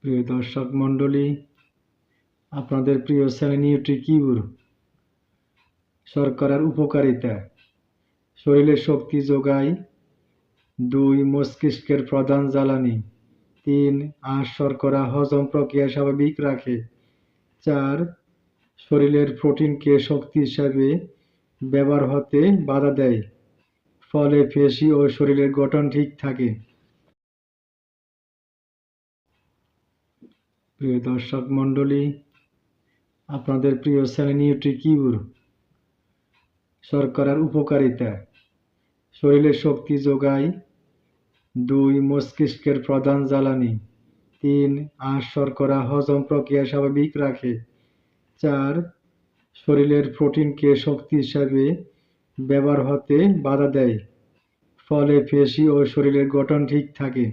প্রিয় দর্শক মণ্ডলী, আপনাদের প্রিয় চ্যানেল নিউট্রিকিউর। শর্করার উপকারিতা: শরীরে শক্তি যোগায়। 2. মস্তিষ্কের প্রধান জ্বালানি। 3. আঁশ শর্করা হজম প্রক্রিয়া স্বাভাবিক রাখে। 4. শরীরের প্রোটিনকে শক্তি হিসাবে ব্যবহার হতে বাধা দেয়, ফলে পেশি ও শরীরের গঠন ঠিক থাকে। প্রিয় দর্শক মণ্ডলী, আপনাদের প্রিয় চ্যানেল নিউট্রিকিউর। শর্করার উপকারিতা: শরীরে শক্তি যোগায়। 2. মস্তিষ্কের প্রধান জ্বালানি। 3. আঁশ শর্করা হজম প্রক্রিয়া স্বাভাবিক রাখে। 4. শরীরের প্রোটিনকে শক্তি হিসাবে ব্যবহার হতে বাধা দেয়, ফলে পেশি ও শরীরের গঠন ঠিক থাকে।